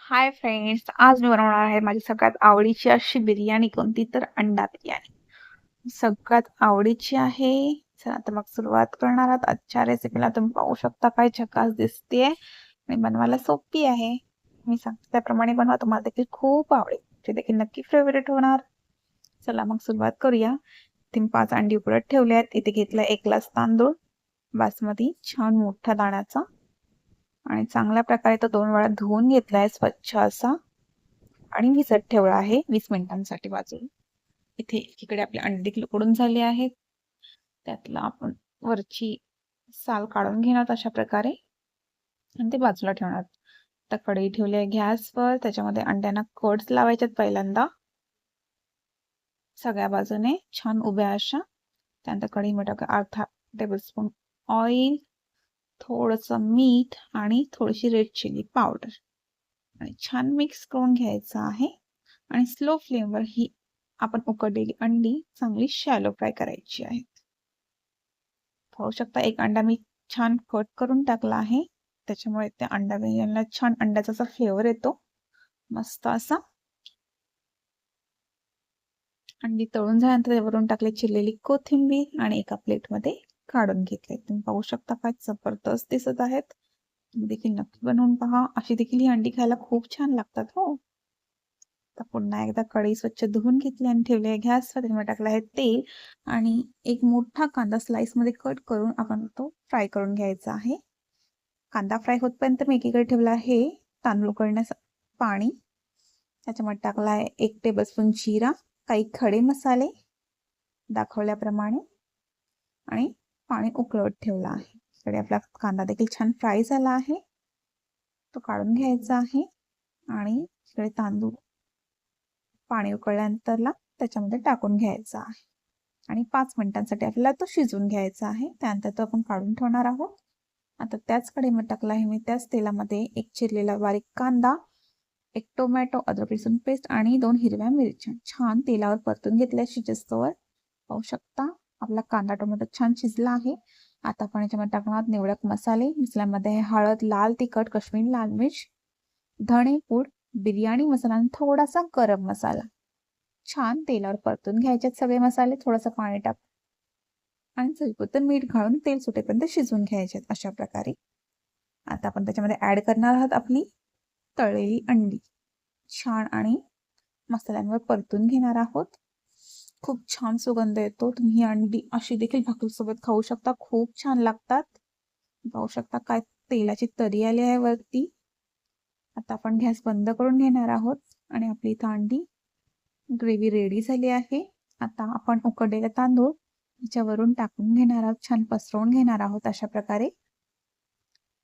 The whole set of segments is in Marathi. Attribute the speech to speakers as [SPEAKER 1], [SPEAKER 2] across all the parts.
[SPEAKER 1] हाय फ्रेंड्स, आज मी बनवणार आहे माझी सगळ्यात आवडीची अशी बिर्याणी. कोणती तर अंडा बिर्याणी. सगळ्यात आवडीची आहे. चला तर मग सुरुवात करणार आहात आजच्या रेसिपीला. तुम्ही पाहू शकता काय झकास दिसते आणि बनवायला सोपी आहे. मी सांगते त्याप्रमाणे बनवा, तुम्हाला देखील खूप आवडेल. ते देखील नक्की फेवरेट होणार. चला मग सुरुवात करूया. इथे मी 5 अंडी उकडत ठेवले आहेत. इथे घेतला 1 ग्लास तांदूळ बासमती, छान मोठा दाण्याचा, आणि चांगल्या प्रकारे तो 2 वेळा धुवून घेतलाय स्वच्छ असा आणि भिजत ठेवला आहे 20 मिनिटांसाठी बाजूला. इथे एकीकडे आपले अंडे देखील उकडून झाले आहेत. त्यातला आपण वरची साल काढून घेणार अशा प्रकारे आणि ते बाजूला ठेवणार. आता कढई ठेवली आहे गॅसवर. त्याच्यामध्ये अंड्यांना कट्स लावायच्यात पहिल्यांदा सगळ्या बाजूने छान उभ्या अशा. त्यानंतर कढईमध्ये अर्धा टेबलस्पून ऑइल, थोडंसं मीठ आणि थोडीशी रेड चिली पावडर आणि छान मिक्स करून घ्यायचं आहे. आणि स्लो फ्लेमवर ही आपण उकडलेली अंडी चांगली शॅलो फ्राय करायची आहेत. पाहू शकता एक अंडा मी छान कट करून टाकला आहे. त्याच्यामुळे त्या अंडा बिर्याणीला छान अंड्याचा असा फ्लेवर येतो मस्त असा. अंडी तळून झाल्यानंतर त्यावरून टाकले चिरलेली कोथिंबीर आणि एका प्लेटमध्ये काढून घेतले. तुम्ही पाहू शकता काय जबरदस्त दिसत आहेत. तुम्ही देखील नक्की बनवून पहा. अशी देखील ही अंडी खायला खूप छान लागतात हो. तर पुन्हा एकदा कढई स्वच्छ धुवून घेतली आणि ठेवली आहे गॅसवर. त्यामध्ये टाकलं आहे तेल आणि एक मोठा कांदा स्लाइसमध्ये कट करून आपण तो फ्राय करून घ्यायचा आहे. कांदा फ्राय होतपर्यंत मी एकीकडे ठेवला आहे तांदूळ उकळण्यास पाणी. त्याच्यामध्ये टाकला आहे 1 टेबलस्पून जिरा, काही खडे मसाले दाखवल्याप्रमाणे आणि पाणी उकळत ठेवलं आहे. इकडे आपला कांदा देखील छान फ्राय झाला आहे, तो काढून घ्यायचा आहे. आणि इकडे तांदूळ पाणी उकळल्यानंतरला त्याच्यामध्ये टाकून घ्यायचा आहे आणि 5 मिनिटांसाठी आपल्याला तो शिजवून घ्यायचा आहे. त्यानंतर तो आपण काढून ठेवणार आहोत. आता त्याच कढईमध्ये टाकला आहे मी त्याच तेलामध्ये एक चिरलेला बारीक कांदा, 1 टोमॅटो, अद्रक लसूण पेस्ट आणि 2 हिरव्या मिरच्या छान तेलावर परतून घेतल्या शिजस्तोवर. पाहू शकता आपला कांदा टोमॅटो छान शिजला आहे. आता आपण याच्यामध्ये टाकणार निवडक मसाले. मसाल्यामध्ये हळद, लाल तिखट, काश्मीरी लाल मिर्च, धणे पूड, बिर्याणी मसाला आणि थोडासा गरम मसाला छान तेलावर परतून घ्यायच्यात सगळे मसाले. थोडंसं पाणी टाक आणि चवीपुरतं मीठ घालून तेल सुटेपर्यंत शिजवून घ्यायचे अशा प्रकारे. आता आपण त्याच्यामध्ये ऍड करणार आहोत आपली तळलेली अंडी. छान आणि मसाल्यांवर परतून घेणार आहोत. खूप छान सुगंध येतो. तुम्ही ही अंडी अशी देखील भाकरीसोबत खाऊ शकता, खूप छान लागतात. पाहू शकता काय तेलाची तरी आली आहे वरती. आता आपण गॅस बंद करून घेणार आहोत आणि आपली इथं अंडी ग्रेव्ही रेडी झाली आहे. आता आपण उकडलेला तांदूळ याच्यावरून टाकून घेणार आहोत, छान पसरवून घेणार आहोत अशा प्रकारे.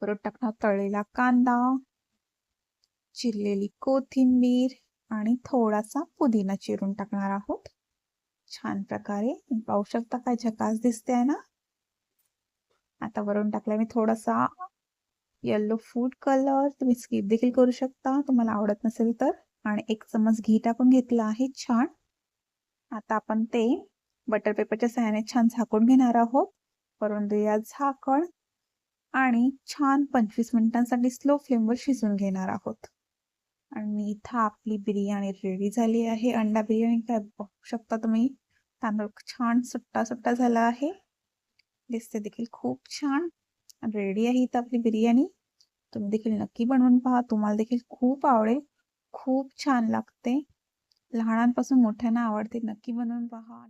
[SPEAKER 1] परत टाकणार तळलेला कांदा, चिरलेली कोथिंबीर आणि थोडासा पुदिना चिरून टाकणार आहोत छान प्रकारे. पाहू शकता काय झकास दिसते आहे ना. आता वरून टाकलाय मी थोडासा येलो फूड कलर, तुम्ही स्किप देखील करू शकता तुम्हाला आवडत नसेल तर. आणि 1 चमच घी टाकून घेतला आहे छान. आता आपण ते बटर पेपरच्या सहाय्याने छान झाकून घेणार आहोत. वरून देऊया झाकण आणि छान 25 मिनिटांसाठी स्लो फ्लेमवर शिजवून घेणार आहोत. आणि इथं आपली बिर्याणी रेडी झाली आहे. अंडा बिर्याणी काय बघू शकता तुम्ही. तांदूळ छान सुट्टा सुट्टा झाला आहे, दिसते देखील खूप छान. रेडी आहे इथं आपली बिर्याणी. तुम्ही देखील नक्की बनवून पहा, तुम्हाला देखील खूप आवडेल. खूप छान लागते, लहानांपासून मोठ्यांना आवडते. नक्की बनवून पहा.